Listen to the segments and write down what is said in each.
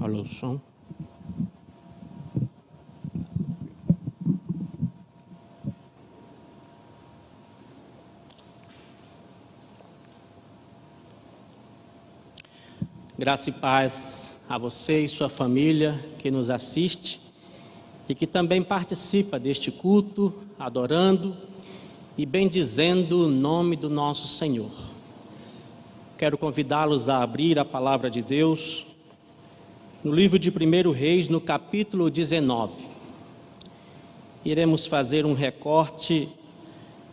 Alô, som. Graça e paz a você e sua família que nos assiste e que também participa deste culto, adorando e bendizendo o nome do nosso Senhor. Quero convidá-los a abrir a palavra de Deus no livro de 1 Reis, no capítulo 19. Iremos fazer um recorte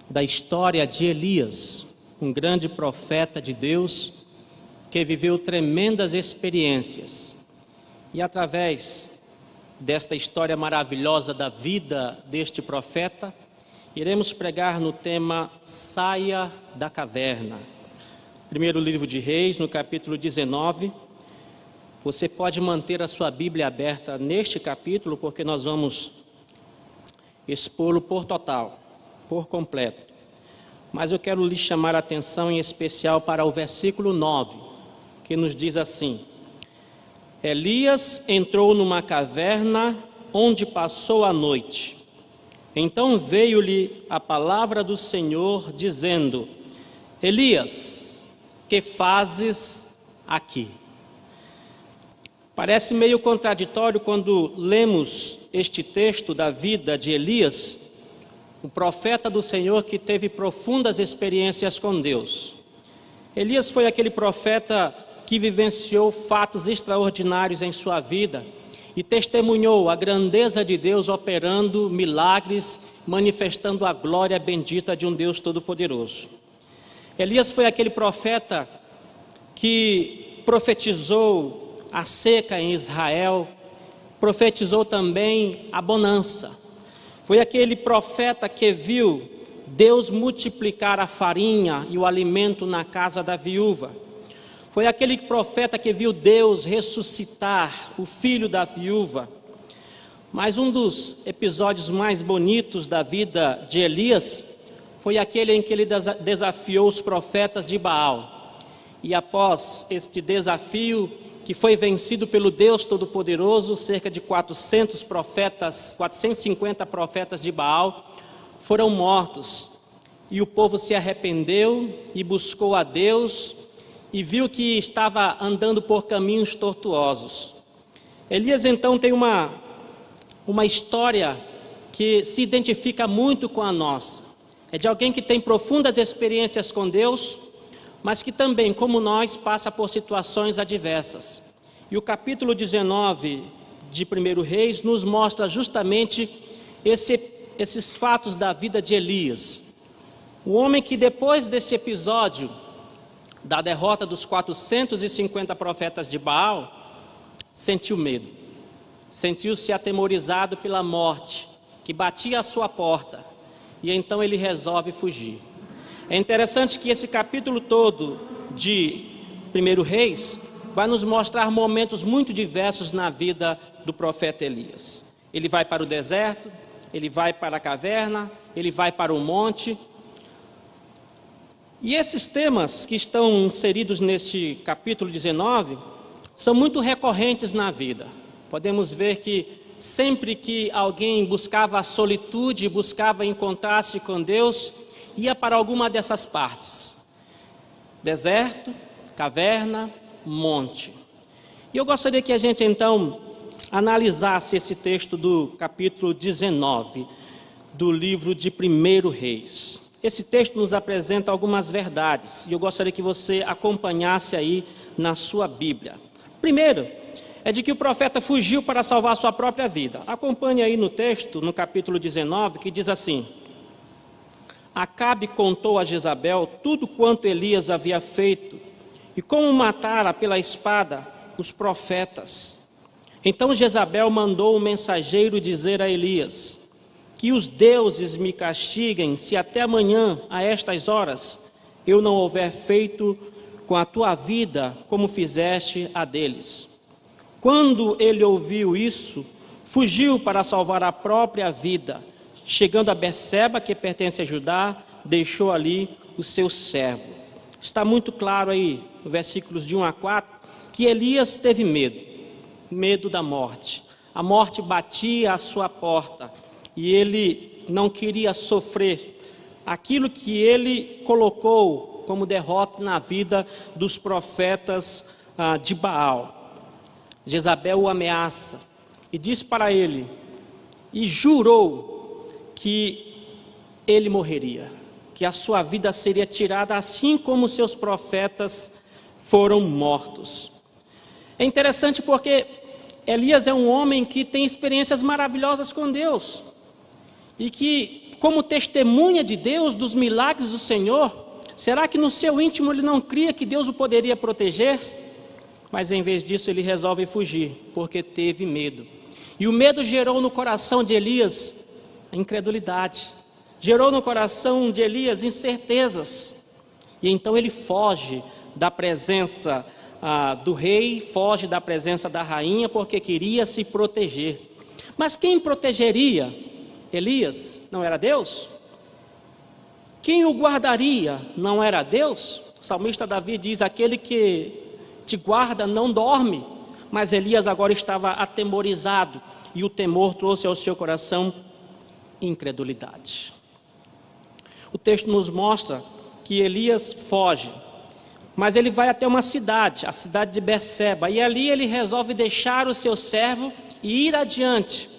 da história de Elias, um grande profeta de Deus que viveu tremendas experiências. E através desta história maravilhosa da vida deste profeta, iremos pregar no tema Saia da Caverna. Primeiro livro de Reis, no capítulo 19. Você pode manter a sua Bíblia aberta neste capítulo, porque nós vamos expô-lo por total, por completo. Mas eu quero lhe chamar a atenção em especial para o versículo 9, que nos diz assim: Elias entrou numa caverna onde passou a noite. Então veio-lhe a palavra do Senhor, dizendo: Elias, que fazes aqui? Parece meio contraditório quando lemos este texto da vida de Elias, o profeta do Senhor que teve profundas experiências com Deus. Elias foi aquele profeta que vivenciou fatos extraordinários em sua vida e testemunhou a grandeza de Deus operando milagres, manifestando a glória bendita de um Deus Todo-Poderoso. Elias foi aquele profeta que profetizou a seca em Israel, profetizou também a bonança. Foi aquele profeta que viu Deus multiplicar a farinha e o alimento na casa da viúva. Foi aquele profeta que viu Deus ressuscitar o filho da viúva. Mas um dos episódios mais bonitos da vida de Elias foi aquele em que ele desafiou os profetas de Baal. E após este desafio, que foi vencido pelo Deus Todo-Poderoso, cerca de 450 profetas de Baal foram mortos. E o povo se arrependeu e buscou a Deus e viu que estava andando por caminhos tortuosos. Elias então tem uma história que se identifica muito com a nossa. É de alguém que tem profundas experiências com Deus, mas que também, como nós, passa por situações adversas. E o capítulo 19 de 1 Reis nos mostra justamente esses fatos da vida de Elias. O homem que depois deste episódio, da derrota dos 450 profetas de Baal, sentiu medo. Sentiu-se atemorizado pela morte, que batia à sua porta. E então ele resolve fugir. É interessante que esse capítulo todo de 1 Reis vai nos mostrar momentos muito diversos na vida do profeta Elias. Ele vai para o deserto, ele vai para a caverna, ele vai para o monte. E esses temas que estão inseridos neste capítulo 19 são muito recorrentes na vida. Podemos ver que sempre que alguém buscava a solitude, buscava encontrar-se com Deus, ia para alguma dessas partes: deserto, caverna, monte. E eu gostaria que a gente então analisasse esse texto do capítulo 19 do livro de 1 Reis. Esse texto nos apresenta algumas verdades e eu gostaria que você acompanhasse aí na sua Bíblia. Primeiro, é de que o profeta fugiu para salvar a sua própria vida. Acompanhe aí no texto, no capítulo 19, que diz assim: Acabe contou a Jezabel tudo quanto Elias havia feito e como matara pela espada os profetas. Então Jezabel mandou o mensageiro dizer a Elias: que os deuses me castiguem se até amanhã, a estas horas, eu não houver feito com a tua vida como fizeste a deles. Quando ele ouviu isso, fugiu para salvar a própria vida. Chegando a Berseba, que pertence a Judá, deixou ali o seu servo. Está muito claro aí, no versículos de 1 a 4, que Elias teve medo. medo da morte. A morte batia à sua porta e ele não queria sofrer aquilo que ele colocou como derrota na vida dos profetas de Baal. Jezabel o ameaça e diz para ele, e jurou que ele morreria, que a sua vida seria tirada assim como seus profetas foram mortos. É interessante porque Elias é um homem que tem experiências maravilhosas com Deus e que, como testemunha de Deus, dos milagres do Senhor, será que no seu íntimo ele não cria que Deus o poderia proteger? Mas em vez disso ele resolve fugir, porque teve medo. E o medo gerou no coração de Elias incredulidade, gerou no coração de Elias incertezas. E então ele foge da presença do rei, foge da presença da rainha, porque queria se proteger. Mas quem protegeria Elias? Não era Deus? Quem o guardaria? Não era Deus? O salmista Davi diz, aquele que te guarda não dorme. Mas Elias agora estava atemorizado, e o temor trouxe ao seu coração incredulidade. O texto nos mostra que Elias foge, mas ele vai até uma cidade, a cidade de Berseba, e ali ele resolve deixar o seu servo e ir adiante,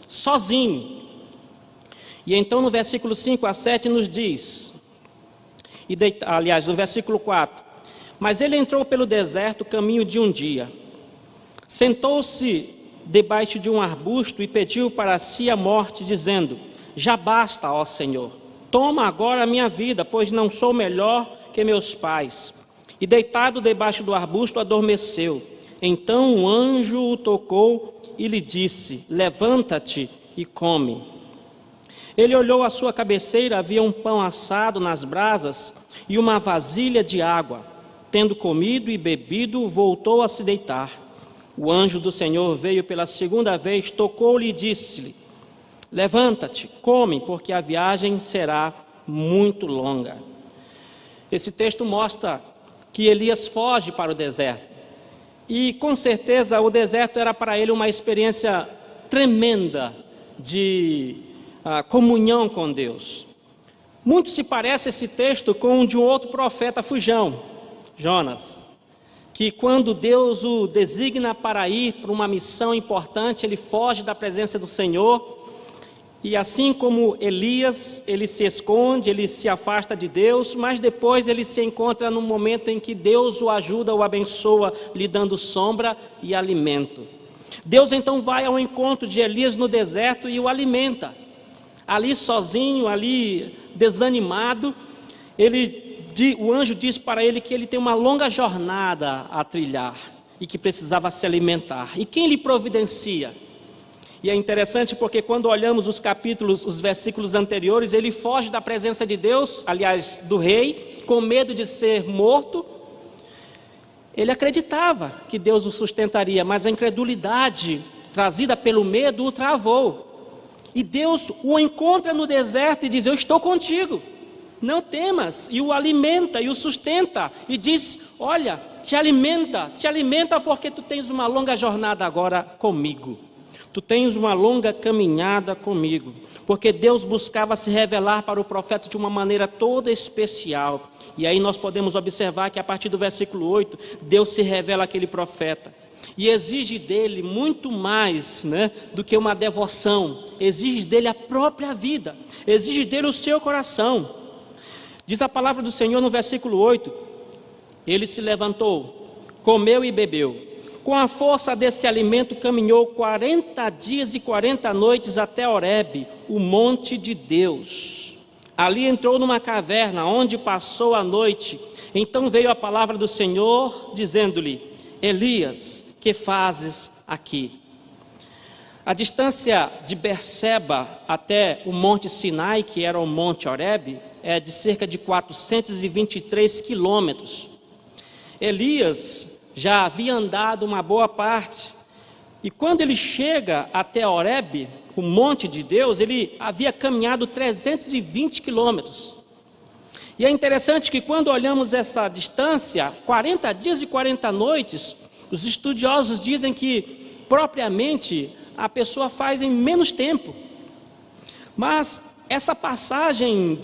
sozinho. E então no versículo 5 a 7 nos diz, aliás, no versículo 4, mas ele entrou pelo deserto, caminho de um dia, sentou-se debaixo de um arbusto e pediu para si a morte, dizendo, já basta, ó Senhor, toma agora a minha vida, pois não sou melhor que meus pais. E deitado debaixo do arbusto adormeceu. Então um anjo o tocou e lhe disse, levanta-te e come. Ele olhou à sua cabeceira, havia um pão assado nas brasas e uma vasilha de água. Tendo comido e bebido, voltou a se deitar. O anjo do Senhor veio pela segunda vez, tocou-lhe e disse-lhe, levanta-te, come, porque a viagem será muito longa. Esse texto mostra que Elias foge para o deserto. E com certeza o deserto era para ele uma experiência tremenda de comunhão com Deus. Muito se parece esse texto com o de um outro profeta fujão, Jonas, que quando Deus o designa para ir para uma missão importante, ele foge da presença do Senhor. E assim como Elias, ele se esconde, ele se afasta de Deus, mas depois ele se encontra no momento em que Deus o ajuda, o abençoa, lhe dando sombra e alimento. Deus então vai ao encontro de Elias no deserto e o alimenta. Ali sozinho, ali desanimado, o anjo diz para ele que ele tem uma longa jornada a trilhar e que precisava se alimentar. E quem lhe providencia? E é interessante porque quando olhamos os versículos anteriores, ele foge da presença de Deus, aliás, do rei, com medo de ser morto. Ele acreditava que Deus o sustentaria, mas a incredulidade trazida pelo medo o travou. E Deus o encontra no deserto e diz, eu estou contigo, não temas, e o alimenta e o sustenta, e diz, olha, te alimenta porque tu tens uma longa jornada agora comigo. Tu tens uma longa caminhada comigo, porque Deus buscava se revelar para o profeta de uma maneira toda especial. E aí nós podemos observar que a partir do versículo 8, Deus se revela àquele profeta. E exige dele muito mais, do que uma devoção. Exige dele a própria vida, exige dele o seu coração. Diz a palavra do Senhor no versículo 8, ele se levantou, comeu e bebeu. Com a força desse alimento caminhou 40 dias e 40 noites até Horebe, o monte de Deus. Ali entrou numa caverna, onde passou a noite. Então veio a palavra do Senhor, dizendo-lhe, Elias, que fazes aqui? A distância de Berseba até o monte Sinai, que era o monte Horebe, é de cerca de 423 quilômetros. Elias já havia andado uma boa parte, e quando ele chega até Horebe, o monte de Deus, ele havia caminhado 320 quilômetros. E é interessante que quando olhamos essa distância, 40 dias e 40 noites, os estudiosos dizem que propriamente a pessoa faz em menos tempo. Mas essa passagem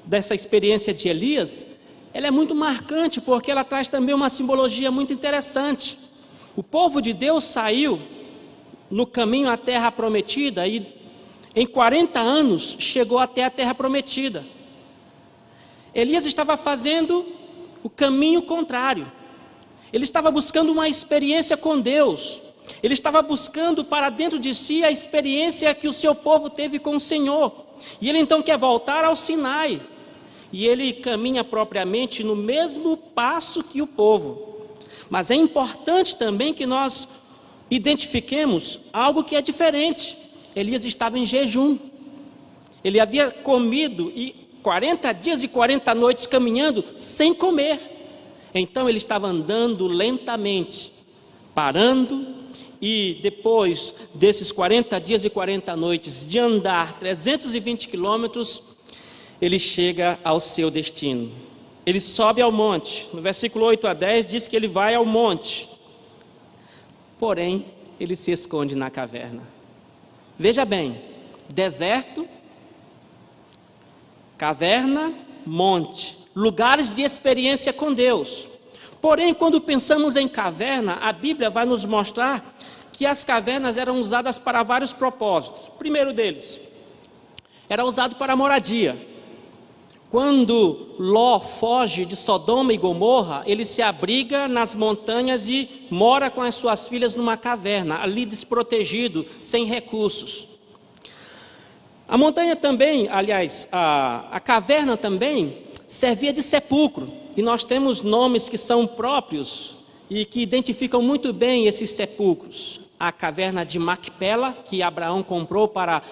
dessa experiência de Elias, ela é muito marcante, porque ela traz também uma simbologia muito interessante. O povo de Deus saiu no caminho à terra prometida e em 40 anos chegou até a terra prometida. Elias estava fazendo o caminho contrário. Ele estava buscando uma experiência com Deus. Ele estava buscando para dentro de si a experiência que o seu povo teve com o Senhor. E ele então quer voltar ao Sinai. E ele caminha propriamente no mesmo passo que o povo. Mas é importante também que nós identifiquemos algo que é diferente. Elias estava em jejum. Ele havia comido 40 dias e 40 noites caminhando sem comer. Então ele estava andando lentamente, parando, e depois desses 40 dias e 40 noites de andar 320 quilômetros, ele chega ao seu destino. Ele sobe ao monte. No versículo 8 a 10 diz que ele vai ao monte. Porém, ele se esconde na caverna. Veja bem, deserto, caverna, monte, lugares de experiência com Deus. Porém, quando pensamos em caverna, a Bíblia vai nos mostrar que as cavernas eram usadas para vários propósitos. O primeiro deles era usado para moradia. Quando Ló foge de Sodoma e Gomorra, ele se abriga nas montanhas e mora com as suas filhas numa caverna, ali desprotegido, sem recursos. A montanha também, aliás, a caverna também servia de sepulcro. E nós temos nomes que são próprios e que identificam muito bem esses sepulcros. A caverna de Macpela, que Abraão comprou para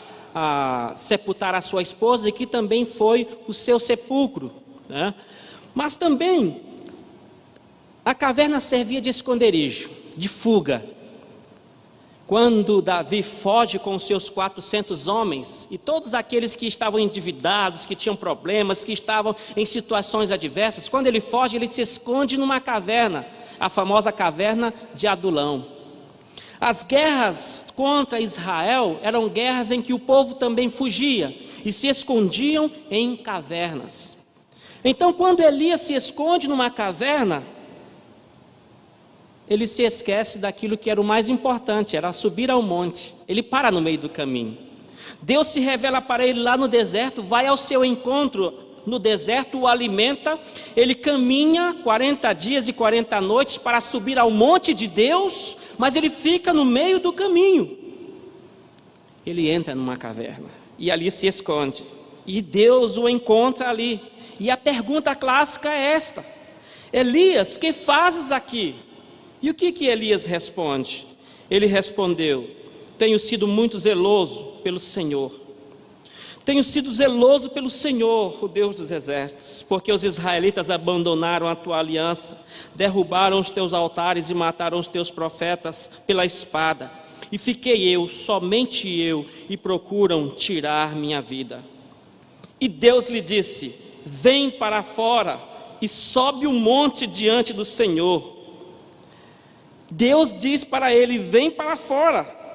sepultar a sua esposa, e que também foi o seu sepulcro, né? Mas também a caverna servia de esconderijo, de fuga. Quando Davi foge com os seus 400 homens, e todos aqueles que estavam endividados, que tinham problemas, que estavam em situações adversas, quando ele foge, ele se esconde numa caverna, a famosa caverna de Adulão. As guerras contra Israel eram guerras em que o povo também fugia e se escondiam em cavernas. Então, quando Elias se esconde numa caverna, ele se esquece daquilo que era o mais importante, era subir ao monte. Ele para no meio do caminho. Deus se revela para ele lá no deserto, vai ao seu encontro no deserto, o alimenta. Ele caminha 40 dias e 40 noites para subir ao monte de Deus, mas ele fica no meio do caminho. Ele entra numa caverna e ali se esconde. E Deus o encontra ali. E a pergunta clássica é esta: Elias, que fazes aqui? E o que Elias responde? Ele respondeu: tenho sido muito zeloso pelo Senhor. Tenho sido zeloso pelo Senhor, o Deus dos exércitos, porque os israelitas abandonaram a tua aliança, derrubaram os teus altares e mataram os teus profetas pela espada. E fiquei eu, somente eu, e procuram tirar minha vida. E Deus lhe disse: vem para fora e sobe o monte diante do Senhor. Deus diz para ele: vem para fora.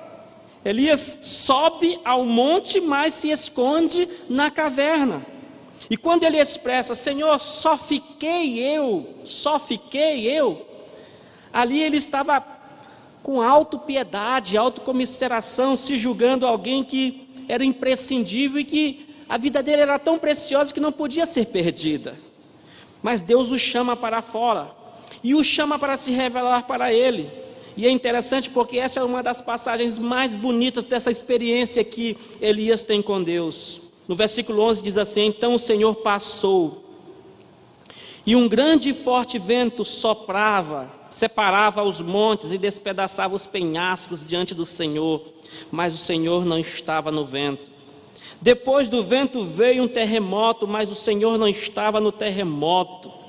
Elias sobe ao monte, mas se esconde na caverna. E quando ele expressa: Senhor, só fiquei eu, ali ele estava com autopiedade, autocomiseração, se julgando alguém que era imprescindível e que a vida dele era tão preciosa que não podia ser perdida. Mas Deus o chama para fora e o chama para se revelar para ele. E é interessante porque essa é uma das passagens mais bonitas dessa experiência que Elias tem com Deus. No versículo 11 diz assim: então o Senhor passou, e um grande e forte vento soprava, separava os montes e despedaçava os penhascos diante do Senhor, mas o Senhor não estava no vento. Depois do vento veio um terremoto, mas o Senhor não estava no terremoto.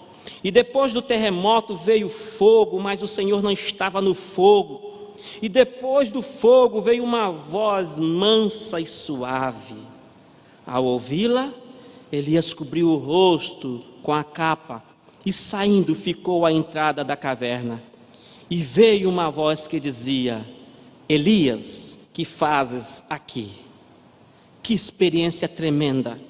E depois do terremoto veio fogo, mas o Senhor não estava no fogo. E depois do fogo veio uma voz mansa e suave. Ao ouvi-la, Elias cobriu o rosto com a capa e saindo ficou à entrada da caverna. E veio uma voz que dizia: Elias, que fazes aqui? Que experiência tremenda,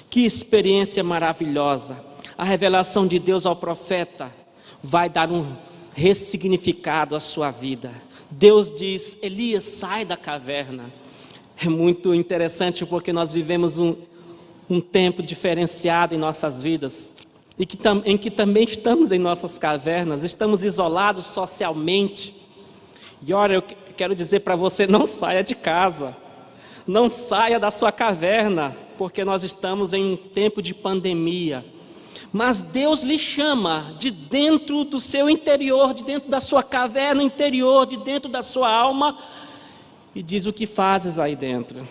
que experiência maravilhosa. A revelação de Deus ao profeta vai dar um ressignificado à sua vida. Deus diz: Elias, sai da caverna. É muito interessante porque nós vivemos um tempo diferenciado em nossas vidas, em que também estamos em nossas cavernas, estamos isolados socialmente. E olha, eu quero dizer para você: não saia de casa, não saia da sua caverna, porque nós estamos em um tempo de pandemia. Mas Deus lhe chama de dentro do seu interior, de dentro da sua caverna interior, de dentro da sua alma, e diz: o que fazes aí dentro?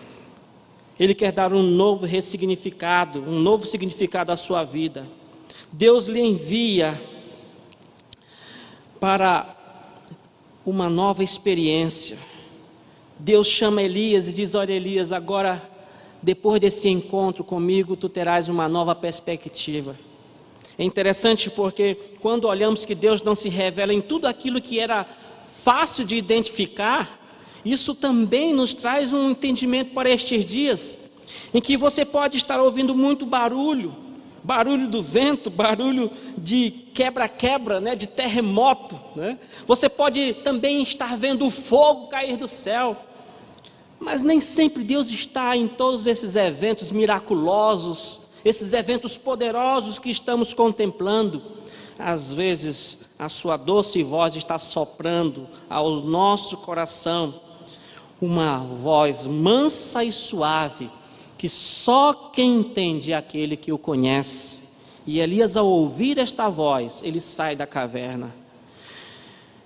Ele quer dar um novo ressignificado, um novo significado à sua vida. Deus lhe envia para uma nova experiência. Deus chama Elias e diz: olha, Elias, agora, depois desse encontro comigo, tu terás uma nova perspectiva. É interessante porque quando olhamos que Deus não se revela em tudo aquilo que era fácil de identificar, isso também nos traz um entendimento para estes dias, em que você pode estar ouvindo muito barulho do vento, barulho de quebra-quebra, né, de terremoto, né? Você pode também estar vendo o fogo cair do céu, mas nem sempre Deus está em todos esses eventos miraculosos, esses eventos poderosos que estamos contemplando. Às vezes a sua doce voz está soprando ao nosso coração, uma voz mansa e suave, que só quem entende é aquele que o conhece. E Elias, ao ouvir esta voz, ele sai da caverna.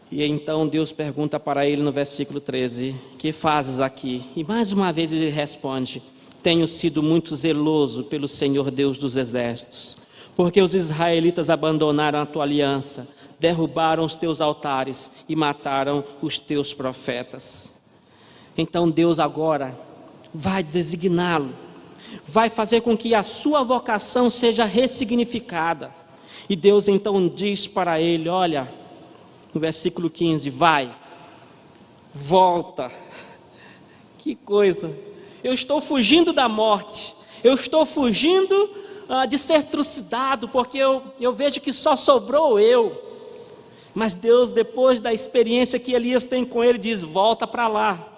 E então Deus pergunta para ele no versículo 13: que fazes aqui? E mais uma vez ele responde: tenho sido muito zeloso pelo Senhor Deus dos exércitos, porque os israelitas abandonaram a tua aliança, derrubaram os teus altares e mataram os teus profetas. Então Deus agora vai designá-lo, vai fazer com que a sua vocação seja ressignificada. E Deus então diz para ele: olha, no versículo 15, vai, volta. Que coisa! Eu estou fugindo da morte, eu estou fugindo de ser trucidado, porque eu vejo que só sobrou eu. Mas Deus, depois da experiência que Elias tem com ele, diz: volta para lá.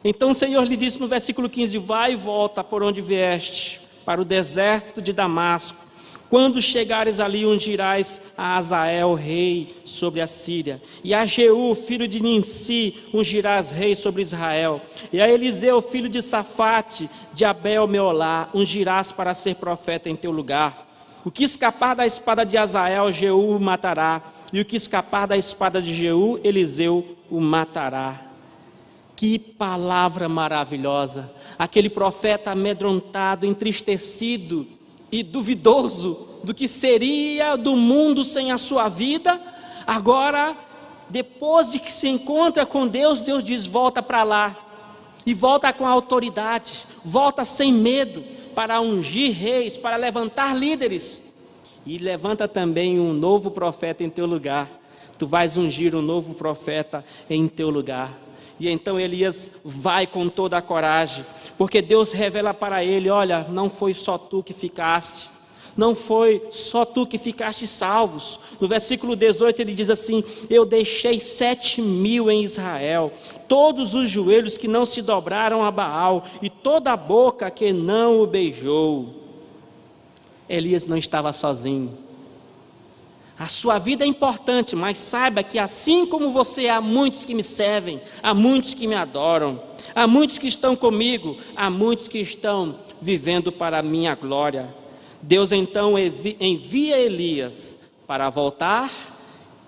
Então o Senhor lhe disse no versículo 15: vai e volta por onde vieste, para o deserto de Damasco. Quando chegares ali, ungirás a Azael rei sobre a Síria, e a Jeú, filho de Ninsi, ungirás rei sobre Israel, e a Eliseu, filho de Safate, de Abel-Meolá, ungirás para ser profeta em teu lugar. O que escapar da espada de Azael, Jeú o matará, e o que escapar da espada de Jeú, Eliseu o matará. Que palavra maravilhosa! Aquele profeta amedrontado, entristecido e duvidoso do que seria do mundo sem a sua vida, agora, depois de que se encontra com Deus, Deus diz: volta para lá, e volta com autoridade, volta sem medo, para ungir reis, para levantar líderes, e levanta também um novo profeta em teu lugar. Tu vais ungir um novo profeta em teu lugar. E então Elias vai com toda a coragem, porque Deus revela para ele: olha, não foi só tu que ficaste, não foi só tu que ficaste salvos. No versículo 18 ele diz assim: eu deixei 7.000 em Israel, todos os joelhos que não se dobraram a Baal, e toda a boca que não o beijou. Elias não estava sozinho. A sua vida é importante, mas saiba que assim como você, há muitos que me servem, há muitos que me adoram, há muitos que estão comigo, há muitos que estão vivendo para a minha glória. Deus então envia Elias para voltar,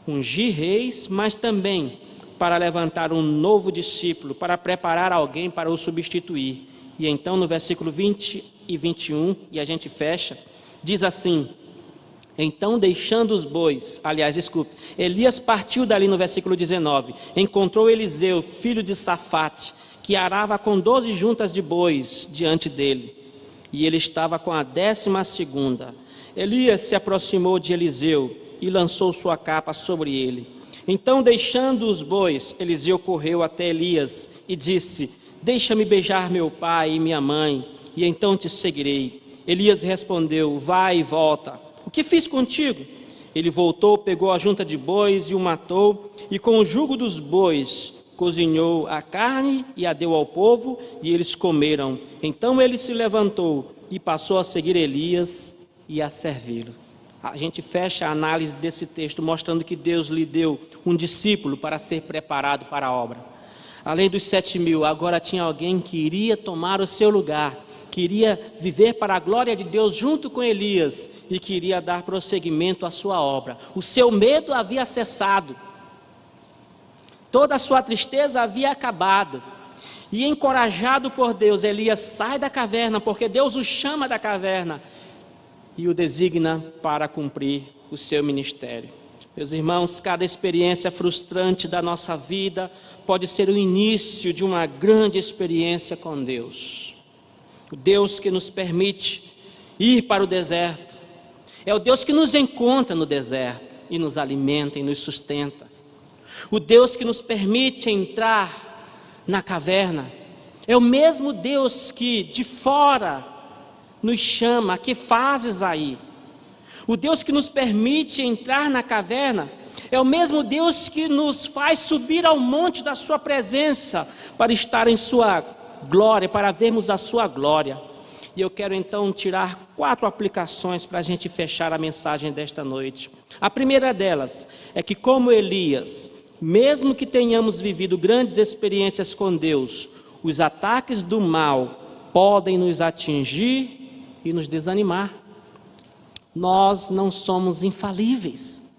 ungir reis, mas também para levantar um novo discípulo, para preparar alguém para o substituir. E então no versículo 20 e 21, e a gente fecha, diz assim: então, deixando os bois, Elias partiu dali no versículo 19, encontrou Eliseu, filho de Safate, que arava com 12 juntas de bois diante dele, e ele estava com a 12ª. Elias se aproximou de Eliseu e lançou sua capa sobre ele. Então, deixando os bois, Eliseu correu até Elias e disse: deixa-me beijar meu pai e minha mãe, e então te seguirei. Elias respondeu: vai e volta. O que fiz contigo? Ele voltou, pegou a junta de bois e o matou, e com o jugo dos bois cozinhou a carne e a deu ao povo, e eles comeram. Então ele se levantou e passou a seguir Elias e a servi-lo. A gente fecha a análise desse texto mostrando que Deus lhe deu um discípulo para ser preparado para a obra. Além dos 7.000, agora tinha alguém que iria tomar o seu lugar, que iria viver para a glória de Deus junto com Elias e que iria dar prosseguimento à sua obra. O seu medo havia cessado, toda a sua tristeza havia acabado. E encorajado por Deus, Elias sai da caverna, porque Deus o chama da caverna e o designa para cumprir o seu ministério. Meus irmãos, cada experiência frustrante da nossa vida pode ser o início de uma grande experiência com Deus. O Deus que nos permite ir para o deserto é o Deus que nos encontra no deserto e nos alimenta e nos sustenta. O Deus que nos permite entrar na caverna é o mesmo Deus que de fora nos chama: que fazes aí? O Deus que nos permite entrar na caverna é o mesmo Deus que nos faz subir ao monte da sua presença para estar em sua glória, para vermos a sua glória. E eu quero então tirar 4 aplicações para a gente fechar a mensagem desta noite. A primeira delas é que, como Elias, mesmo que tenhamos vivido grandes experiências com Deus, os ataques do mal podem nos atingir e nos desanimar. Nós não somos infalíveis,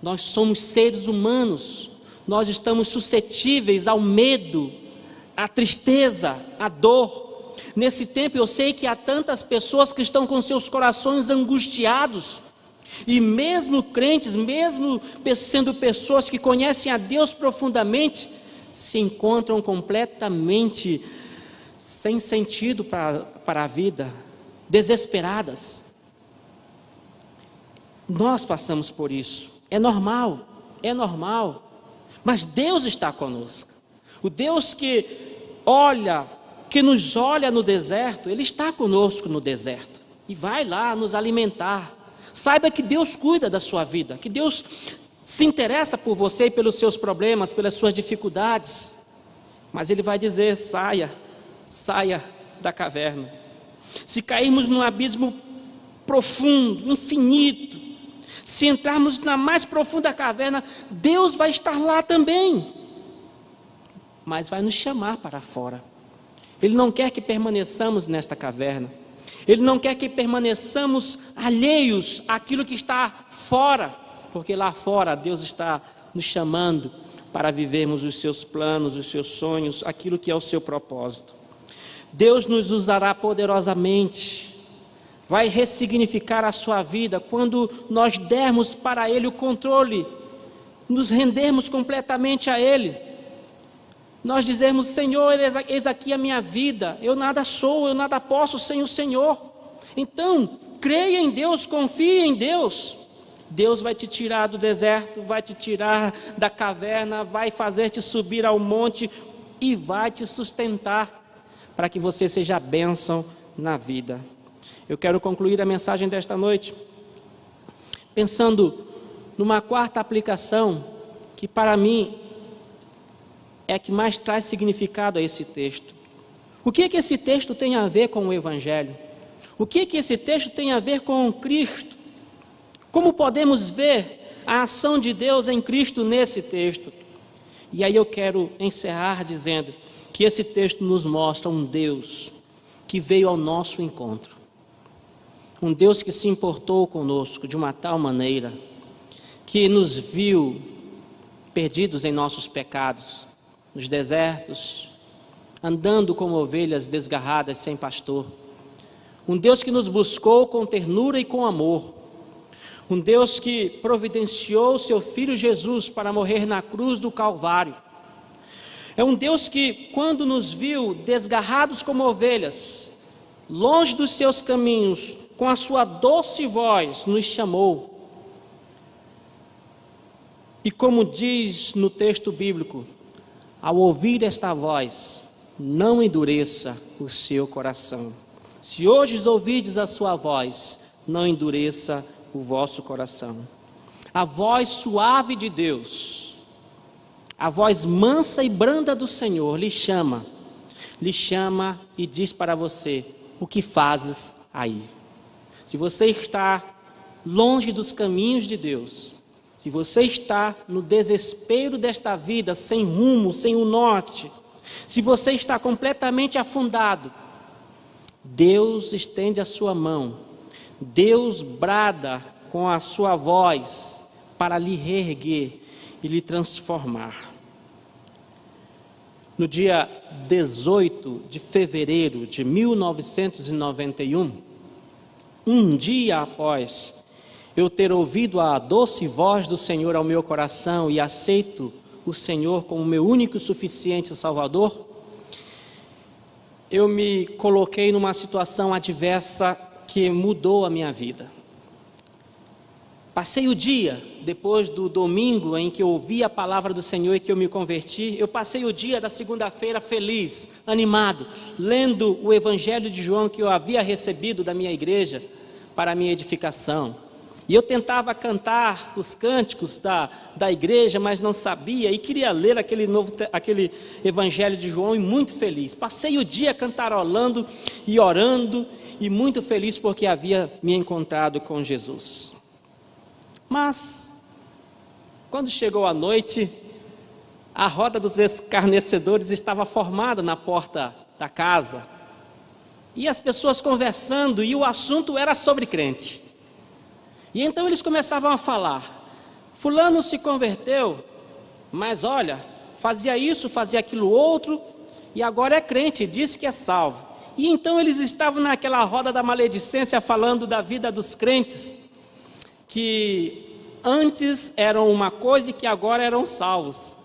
nós somos seres humanos, nós estamos suscetíveis ao medo, à tristeza, à dor. Nesse tempo eu sei que há tantas pessoas que estão com seus corações angustiados, e mesmo crentes, mesmo sendo pessoas que conhecem a Deus profundamente, se encontram completamente sem sentido para a vida, desesperadas. Nós passamos por isso, é normal, mas Deus está conosco. O Deus que nos olha no deserto, Ele está conosco no deserto e vai lá nos alimentar. Saiba que Deus cuida da sua vida, que Deus se interessa por você e pelos seus problemas, pelas suas dificuldades, mas Ele vai dizer: saia da caverna. Se cairmos num abismo profundo, infinito, se entrarmos na mais profunda caverna, Deus vai estar lá também, mas vai nos chamar para fora. Ele não quer que permaneçamos nesta caverna, Ele não quer que permaneçamos alheios àquilo que está fora, porque lá fora Deus está nos chamando para vivermos os seus planos, os seus sonhos, aquilo que é o seu propósito. Deus nos usará poderosamente, vai ressignificar a sua vida quando nós dermos para Ele o controle, nos rendermos completamente a Ele. Nós dizemos: Senhor, eis aqui a minha vida, eu nada sou, eu nada posso sem o Senhor. Então, creia em Deus, confie em Deus. Deus vai te tirar do deserto, vai te tirar da caverna, vai fazer-te subir ao monte e vai te sustentar para que você seja bênção na vida. Eu quero concluir a mensagem desta noite pensando numa 4ª aplicação que para mim é a que mais traz significado a esse texto. O que esse texto tem a ver com o Evangelho? O que esse texto tem a ver com Cristo? Como podemos ver a ação de Deus em Cristo nesse texto? E aí eu quero encerrar dizendo que esse texto nos mostra um Deus que veio ao nosso encontro. Um Deus que se importou conosco de uma tal maneira que nos viu perdidos em nossos pecados, nos desertos, andando como ovelhas desgarradas sem pastor. Um Deus que nos buscou com ternura e com amor. Um Deus que providenciou seu Filho Jesus para morrer na cruz do Calvário. É um Deus que, quando nos viu desgarrados como ovelhas, longe dos seus caminhos, com a sua doce voz, nos chamou E como diz no texto bíblico, ao ouvir esta voz, não endureça o seu coração. Se hoje ouvirdes a sua voz, não endureça o vosso coração. A voz suave de Deus, a voz mansa e branda do Senhor lhe chama e diz para você: o que fazes aí? Se você está longe dos caminhos de Deus, se você está no desespero desta vida, sem rumo, sem um norte, se você está completamente afundado, Deus estende a sua mão, Deus brada com a sua voz para lhe reerguer e lhe transformar. No dia 18 de fevereiro de 1991, um dia após eu ter ouvido a doce voz do Senhor ao meu coração e aceito o Senhor como meu único e suficiente Salvador, eu me coloquei numa situação adversa que mudou a minha vida. Passei o dia, depois do domingo em que eu ouvi a palavra do Senhor e que eu me converti, eu passei o dia da segunda-feira feliz, animado, lendo o Evangelho de João que eu havia recebido da minha igreja para a minha edificação. E eu tentava cantar os cânticos da igreja, mas não sabia, e queria ler aquele Evangelho de João, e muito feliz. Passei o dia cantarolando e orando, e muito feliz porque havia me encontrado com Jesus. Mas, quando chegou a noite, a roda dos escarnecedores estava formada na porta da casa, e as pessoas conversando, e o assunto era sobre crente. E então eles começavam a falar: fulano se converteu, mas olha, fazia isso, fazia aquilo outro, e agora é crente, disse que é salvo. E então eles estavam naquela roda da maledicência, falando da vida dos crentes, que antes eram uma coisa e que agora eram salvos.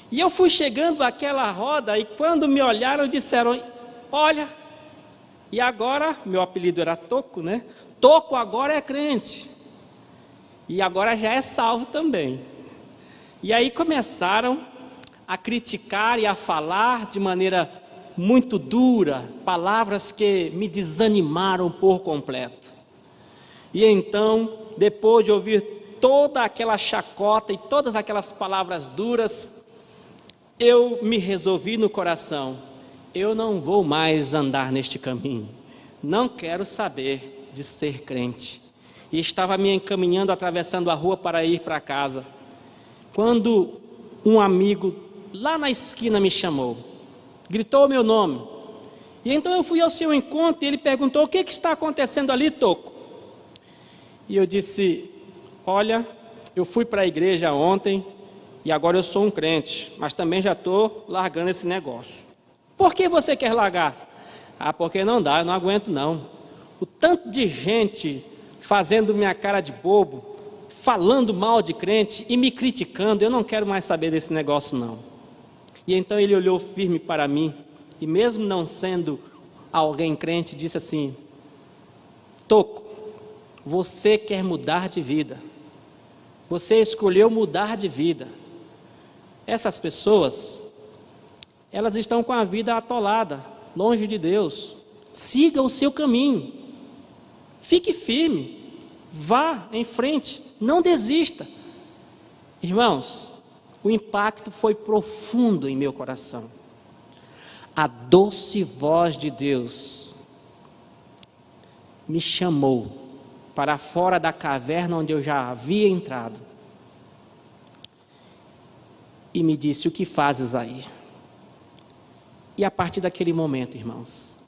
E eu fui chegando àquela roda, e quando me olharam, disseram: olha, e agora, meu apelido era Toco, né? Toco agora é crente, e agora já é salvo também. E aí começaram a criticar e a falar de maneira muito dura, palavras que me desanimaram por completo. E então, depois de ouvir toda aquela chacota e todas aquelas palavras duras, eu me resolvi no coração: eu não vou mais andar neste caminho, não quero saber de ser crente. E estava me encaminhando, atravessando a rua para ir para casa, quando um amigo lá na esquina me chamou, gritou o meu nome. E então eu fui ao seu encontro e ele perguntou: o que está acontecendo ali, Toco? E eu disse: olha, eu fui para a igreja ontem e agora eu sou um crente, mas também já estou largando esse negócio. Por que você quer largar? Ah, porque não dá, eu não aguento não. O tanto de gente fazendo minha cara de bobo, falando mal de crente e me criticando, eu não quero mais saber desse negócio não. E então ele olhou firme para mim, e mesmo não sendo alguém crente, disse assim: Toco, você quer mudar de vida, você escolheu mudar de vida. Essas pessoas, elas estão com a vida atolada, longe de Deus. Siga o seu caminho, fique firme, vá em frente, não desista. Irmãos, o impacto foi profundo em meu coração. A doce voz de Deus me chamou para fora da caverna onde eu já havia entrado e me disse: o que fazes aí? E a partir daquele momento, irmãos,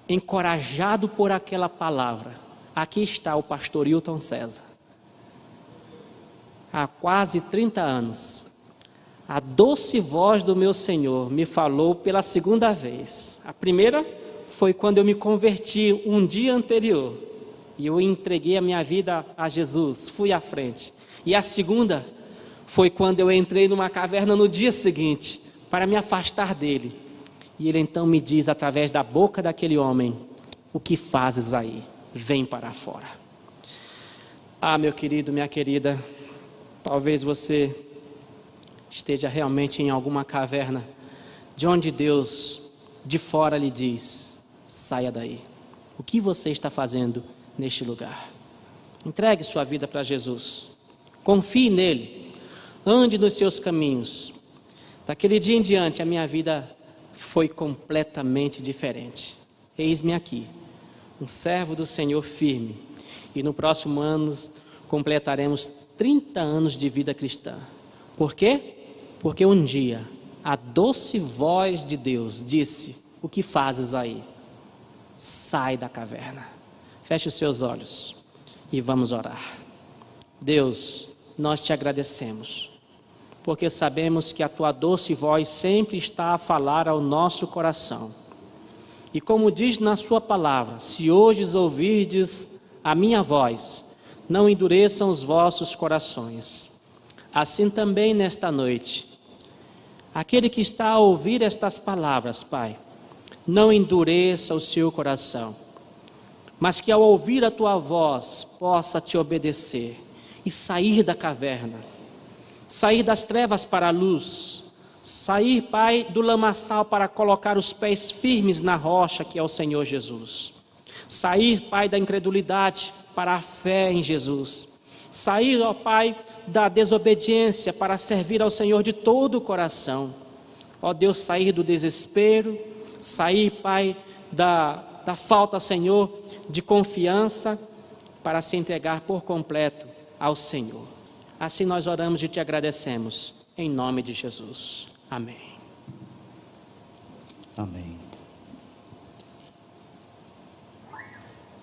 encorajado por aquela palavra, aqui está o pastor Hilton César. Há quase 30 anos, a doce voz do meu Senhor me falou pela segunda vez. A primeira foi quando eu me converti um dia anterior, e eu entreguei a minha vida a Jesus, fui à frente. E a segunda foi quando eu entrei numa caverna no dia seguinte, para me afastar dele. E ele então me diz, através da boca daquele homem: o que fazes aí? Vem para fora. Ah, meu querido, minha querida, talvez você esteja realmente em alguma caverna, de onde Deus de fora lhe diz: saia daí. O que você está fazendo neste lugar? Entregue sua vida para Jesus, confie nele, ande nos seus caminhos. Daquele dia em diante a minha vida foi completamente diferente. Eis-me aqui, um servo do Senhor firme, e no próximo ano completaremos 30 anos de vida cristã. Por quê? Porque um dia a doce voz de Deus disse: o que fazes aí? Sai da caverna. Feche os seus olhos e vamos orar. Deus, nós te agradecemos, porque sabemos que a tua doce voz sempre está a falar ao nosso coração. E como diz na sua palavra: se hoje ouvirdes a minha voz, não endureçam os vossos corações. Assim também nesta noite, aquele que está a ouvir estas palavras, Pai, não endureça o seu coração, mas que ao ouvir a tua voz possa te obedecer e sair da caverna, sair das trevas para a luz, sair, Pai, do lamaçal para colocar os pés firmes na rocha que é o Senhor Jesus, sair, Pai, da incredulidade para a fé em Jesus, sair, ó Pai, da desobediência para servir ao Senhor de todo o coração, ó Deus, sair do desespero, sair, Pai, da falta, Senhor, de confiança, para se entregar por completo ao Senhor. Assim nós oramos e te agradecemos, em nome de Jesus. Amém. Amém.